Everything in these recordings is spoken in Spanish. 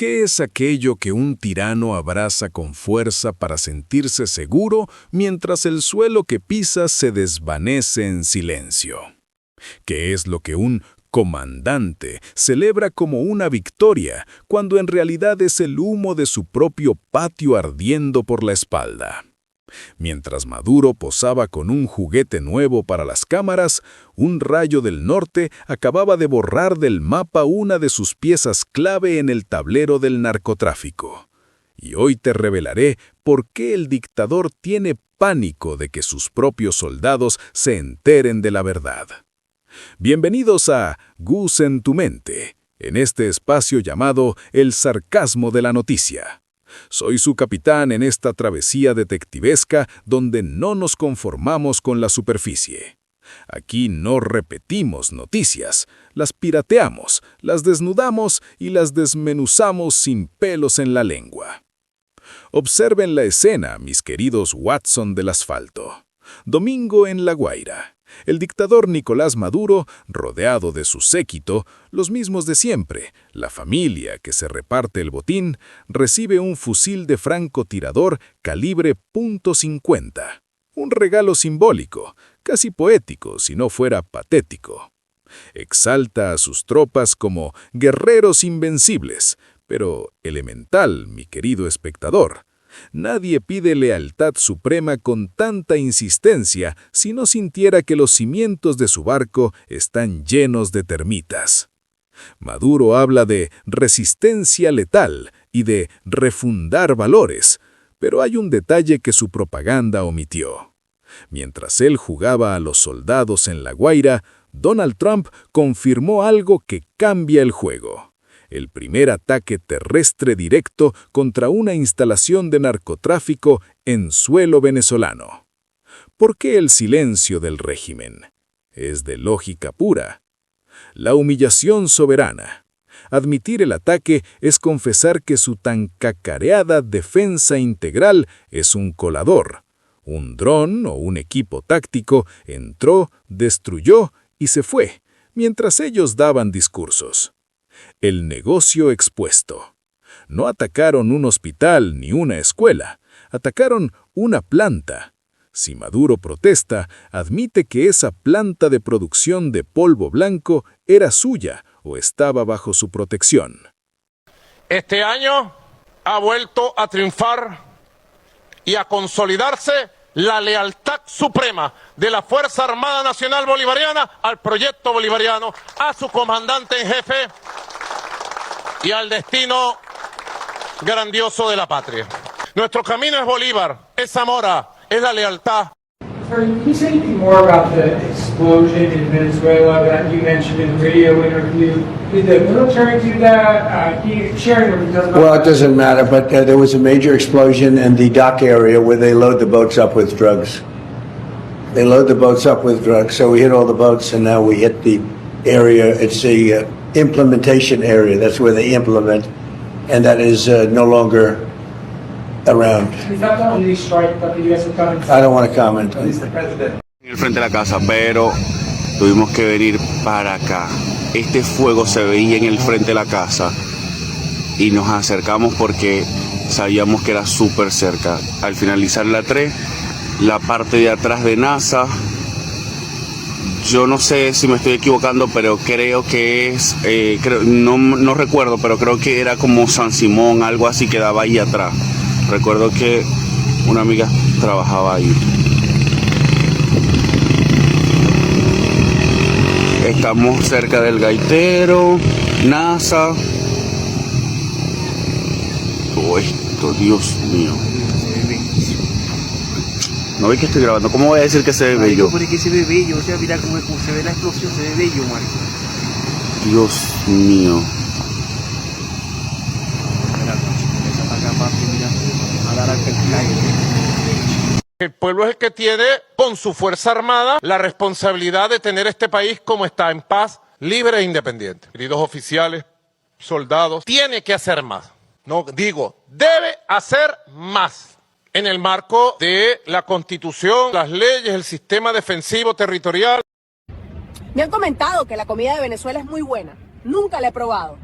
¿Qué es aquello que un tirano abraza con fuerza para sentirse seguro mientras el suelo que pisa se desvanece en silencio? ¿Qué es lo que un comandante celebra como una victoria cuando en realidad es el humo de su propio patio ardiendo por la espalda? Mientras Maduro posaba con un juguete nuevo para las cámaras, un rayo del norte acababa de borrar del mapa una de sus piezas clave en el tablero del narcotráfico. Y hoy te revelaré por qué el dictador tiene pánico de que sus propios soldados se enteren de la verdad. Bienvenidos a Gus en tu mente, en este espacio llamado El sarcasmo de la noticia. Soy su capitán en esta travesía detectivesca donde no nos conformamos con la superficie. Aquí no repetimos noticias, las pirateamos, las desnudamos y las desmenuzamos sin pelos en la lengua. Observen la escena, mis queridos Watson del asfalto. Domingo en La Guaira. El dictador Nicolás Maduro, rodeado de su séquito, los mismos de siempre, la familia que se reparte el botín, recibe un fusil de francotirador calibre .50. Un regalo simbólico, casi poético si no fuera patético. Exalta a sus tropas como guerreros invencibles, pero elemental, mi querido espectador. Nadie pide lealtad suprema con tanta insistencia si no sintiera que los cimientos de su barco están llenos de termitas. Maduro habla de resistencia letal y de refundar valores, pero hay un detalle que su propaganda omitió. Mientras él jugaba a los soldados en La Guaira, Donald Trump confirmó algo que cambia el juego. El primer ataque terrestre directo contra una instalación de narcotráfico en suelo venezolano. ¿Por qué el silencio del régimen? Es de lógica pura. La humillación soberana. Admitir el ataque es confesar que su tan cacareada defensa integral es un colador. Un dron o un equipo táctico entró, destruyó y se fue, mientras ellos daban discursos. El negocio expuesto. No atacaron un hospital ni una escuela, atacaron una planta. Si Maduro protesta, admite que esa planta de producción de polvo blanco era suya o estaba bajo su protección. Este año ha vuelto a triunfar y a consolidarse la lealtad suprema de la Fuerza Armada Nacional Bolivariana al proyecto bolivariano, a su comandante en jefe y al destino grandioso de la patria. Nuestro camino es Bolívar, es Zamora, es la lealtad. Can you say anything more about the explosion in Venezuela that you mentioned in the radio interview? Did the military do that? Can you share any more details about Well, it doesn't matter, but there was a major explosion in the dock area where they load the boats up with drugs. They load the boats up with drugs, so we hit all the boats, and now we hit the area. It's the implementation area. That's where they implement, and that is no longer around. Is that the only strike that the U.S. has done? I don't want to comment. President. En el frente de la casa, pero tuvimos que venir para acá. Este fuego se veía en el frente de la casa y nos acercamos porque sabíamos que era súper cerca. Al finalizar la 3, la parte de atrás de NASA, yo no sé si me estoy equivocando, pero creo que es, no recuerdo, pero creo que era como San Simón, algo así que daba ahí atrás. Recuerdo que una amiga trabajaba ahí. Estamos cerca del gaitero, NASA. Todo esto, Dios mío. No ve que estoy grabando. ¿Cómo voy a decir que se ve bello? Porque se ve bello, o sea, mira cómo se ve la explosión, se ve bello, Marco. Dios mío. El pueblo es el que tiene, con su Fuerza Armada, la responsabilidad de tener este país como está, en paz, libre e independiente. Queridos oficiales, soldados, tiene que hacer más. No, digo, debe hacer más. En el marco de la Constitución, las leyes, el sistema defensivo territorial. Me han comentado que la comida de Venezuela es muy buena. Nunca la he probado.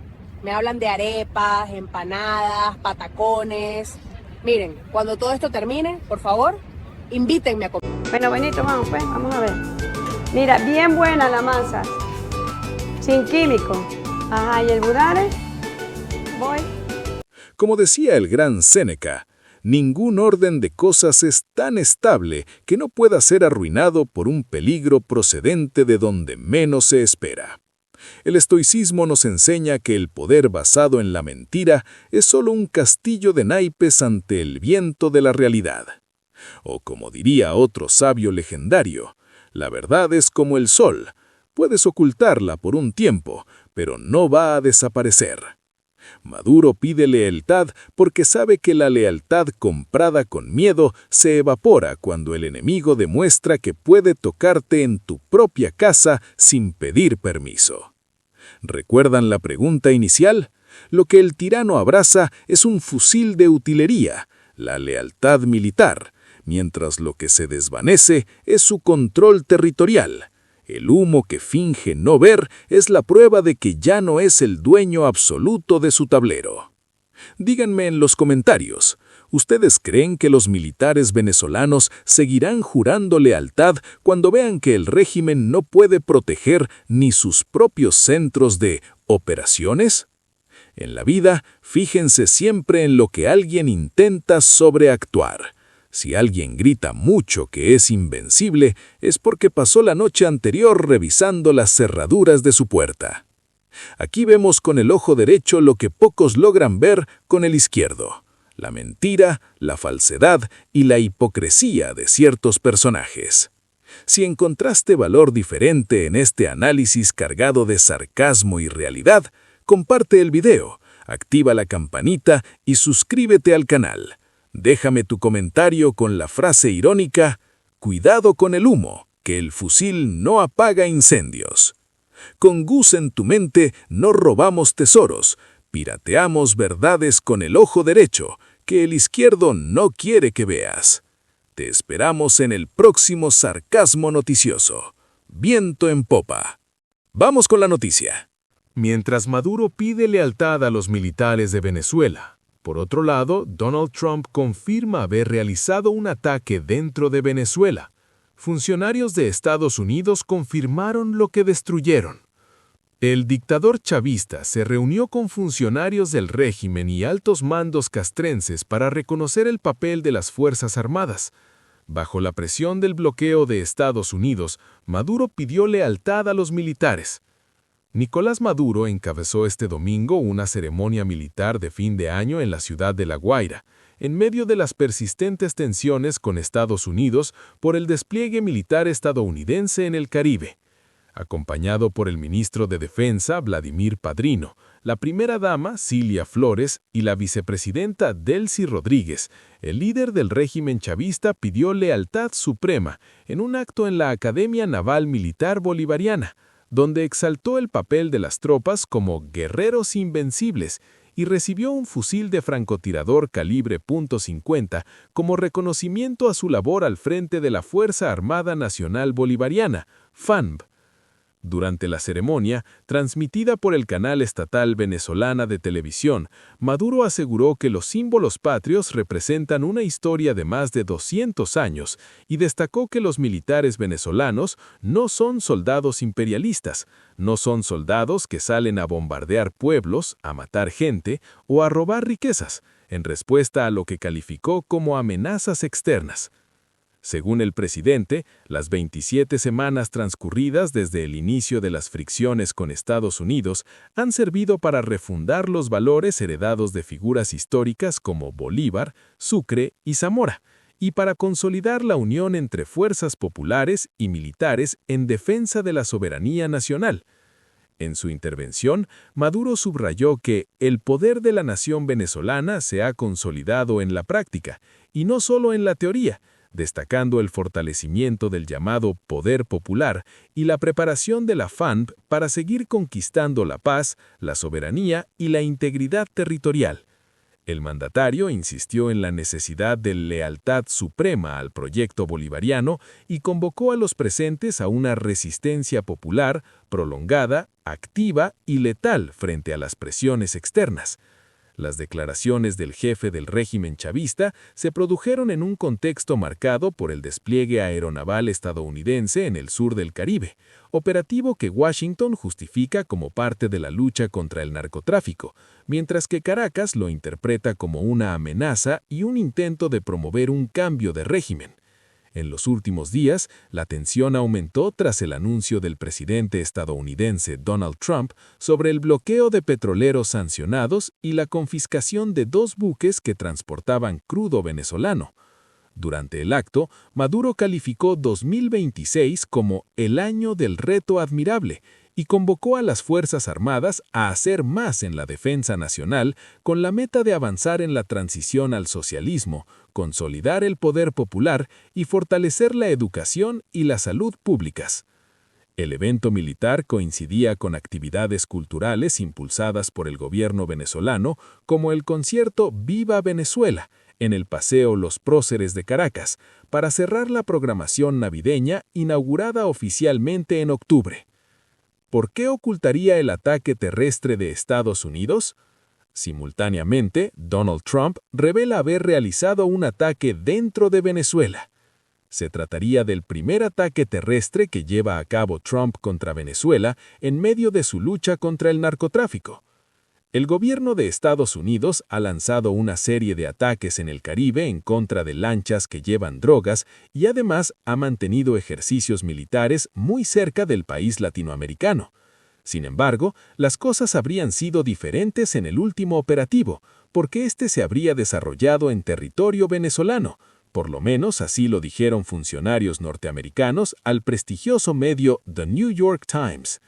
Me hablan de arepas, empanadas, patacones. Miren, cuando todo esto termine, por favor, invítenme a comer. Bueno, Benito, vamos pues, vamos a ver. Mira, bien buena la masa, sin químico. Ajá, ¿y el budare? Voy. Como decía el gran Séneca, ningún orden de cosas es tan estable que no pueda ser arruinado por un peligro procedente de donde menos se espera. El estoicismo nos enseña que el poder basado en la mentira es solo un castillo de naipes ante el viento de la realidad. O como diría otro sabio legendario, la verdad es como el sol, puedes ocultarla por un tiempo, pero no va a desaparecer. Maduro pide lealtad porque sabe que la lealtad comprada con miedo se evapora cuando el enemigo demuestra que puede tocarte en tu propia casa sin pedir permiso. ¿Recuerdan la pregunta inicial? Lo que el tirano abraza es un fusil de utilería, la lealtad militar, mientras lo que se desvanece es su control territorial. El humo que finge no ver es la prueba de que ya no es el dueño absoluto de su tablero. Díganme en los comentarios, ¿ustedes creen que los militares venezolanos seguirán jurando lealtad cuando vean que el régimen no puede proteger ni sus propios centros de operaciones? En la vida, fíjense siempre en lo que alguien intenta sobreactuar. Si alguien grita mucho que es invencible, es porque pasó la noche anterior revisando las cerraduras de su puerta. Aquí vemos con el ojo derecho lo que pocos logran ver con el izquierdo: la mentira, la falsedad y la hipocresía de ciertos personajes. Si encontraste valor diferente en este análisis cargado de sarcasmo y realidad, comparte el video, activa la campanita y suscríbete al canal. Déjame tu comentario con la frase irónica: «Cuidado con el humo, que el fusil no apaga incendios». Con Gus en tu mente no robamos tesoros, pirateamos verdades con el ojo derecho, que el izquierdo no quiere que veas. Te esperamos en el próximo sarcasmo noticioso. Viento en popa. Vamos con la noticia. Mientras Maduro pide lealtad a los militares de Venezuela, por otro lado, Donald Trump confirma haber realizado un ataque dentro de Venezuela. Funcionarios de Estados Unidos confirmaron lo que destruyeron. El dictador chavista se reunió con funcionarios del régimen y altos mandos castrenses para reconocer el papel de las Fuerzas Armadas. Bajo la presión del bloqueo de Estados Unidos, Maduro pidió lealtad a los militares. Nicolás Maduro encabezó este domingo una ceremonia militar de fin de año en la ciudad de La Guaira, en medio de las persistentes tensiones con Estados Unidos por el despliegue militar estadounidense en el Caribe. Acompañado por el ministro de Defensa, Vladimir Padrino, la primera dama, Cilia Flores, y la vicepresidenta Delcy Rodríguez, el líder del régimen chavista pidió lealtad suprema en un acto en la Academia Naval Militar Bolivariana, donde exaltó el papel de las tropas como guerreros invencibles y recibió un fusil de francotirador calibre .50 como reconocimiento a su labor al frente de la Fuerza Armada Nacional Bolivariana, FANB. Durante la ceremonia, transmitida por el canal estatal venezolana de televisión, Maduro aseguró que los símbolos patrios representan una historia de más de 200 años y destacó que los militares venezolanos no son soldados imperialistas, no son soldados que salen a bombardear pueblos, a matar gente o a robar riquezas, en respuesta a lo que calificó como amenazas externas. Según el presidente, las 27 semanas transcurridas desde el inicio de las fricciones con Estados Unidos han servido para refundar los valores heredados de figuras históricas como Bolívar, Sucre y Zamora, y para consolidar la unión entre fuerzas populares y militares en defensa de la soberanía nacional. En su intervención, Maduro subrayó que el poder de la nación venezolana se ha consolidado en la práctica, y no solo en la teoría, destacando el fortalecimiento del llamado poder popular y la preparación de la FANB para seguir conquistando la paz, la soberanía y la integridad territorial. El mandatario insistió en la necesidad de lealtad suprema al proyecto bolivariano y convocó a los presentes a una resistencia popular, prolongada, activa y letal frente a las presiones externas. Las declaraciones del jefe del régimen chavista se produjeron en un contexto marcado por el despliegue aeronaval estadounidense en el sur del Caribe, operativo que Washington justifica como parte de la lucha contra el narcotráfico, mientras que Caracas lo interpreta como una amenaza y un intento de promover un cambio de régimen. En los últimos días, la tensión aumentó tras el anuncio del presidente estadounidense Donald Trump sobre el bloqueo de petroleros sancionados y la confiscación de 2 buques que transportaban crudo venezolano. Durante el acto, Maduro calificó 2026 como el año del reto admirable y convocó a las Fuerzas Armadas a hacer más en la defensa nacional con la meta de avanzar en la transición al socialismo, consolidar el poder popular y fortalecer la educación y la salud públicas. El evento militar coincidía con actividades culturales impulsadas por el gobierno venezolano, como el concierto Viva Venezuela, en el Paseo Los Próceres de Caracas, para cerrar la programación navideña inaugurada oficialmente en octubre. ¿Por qué ocultaría el ataque terrestre de Estados Unidos? Simultáneamente, Donald Trump revela haber realizado un ataque dentro de Venezuela. Se trataría del primer ataque terrestre que lleva a cabo Trump contra Venezuela en medio de su lucha contra el narcotráfico. El gobierno de Estados Unidos ha lanzado una serie de ataques en el Caribe en contra de lanchas que llevan drogas y además ha mantenido ejercicios militares muy cerca del país latinoamericano. Sin embargo, las cosas habrían sido diferentes en el último operativo, porque este se habría desarrollado en territorio venezolano. Por lo menos así lo dijeron funcionarios norteamericanos al prestigioso medio The New York Times.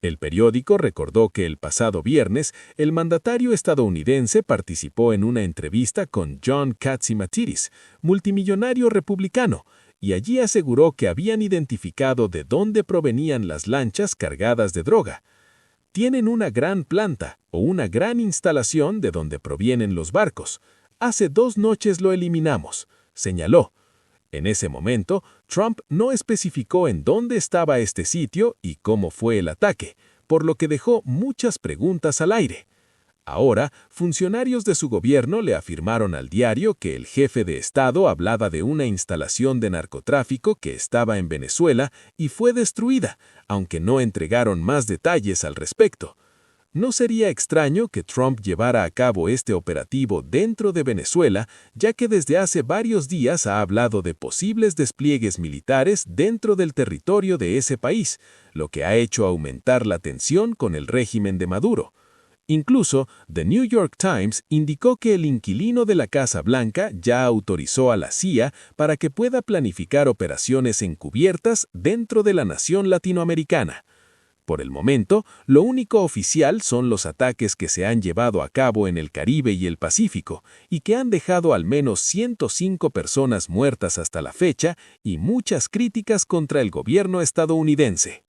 El periódico recordó que el pasado viernes el mandatario estadounidense participó en una entrevista con John Catsimatidis, multimillonario republicano, y allí aseguró que habían identificado de dónde provenían las lanchas cargadas de droga. Tienen una gran planta o una gran instalación de donde provienen los barcos. Hace 2 noches lo eliminamos, señaló. En ese momento, Trump no especificó en dónde estaba este sitio y cómo fue el ataque, por lo que dejó muchas preguntas al aire. Ahora, funcionarios de su gobierno le afirmaron al diario que el jefe de Estado hablaba de una instalación de narcotráfico que estaba en Venezuela y fue destruida, aunque no entregaron más detalles al respecto. No sería extraño que Trump llevara a cabo este operativo dentro de Venezuela, ya que desde hace varios días ha hablado de posibles despliegues militares dentro del territorio de ese país, lo que ha hecho aumentar la tensión con el régimen de Maduro. Incluso, The New York Times indicó que el inquilino de la Casa Blanca ya autorizó a la CIA para que pueda planificar operaciones encubiertas dentro de la nación latinoamericana. Por el momento, lo único oficial son los ataques que se han llevado a cabo en el Caribe y el Pacífico, y que han dejado al menos 105 personas muertas hasta la fecha y muchas críticas contra el gobierno estadounidense.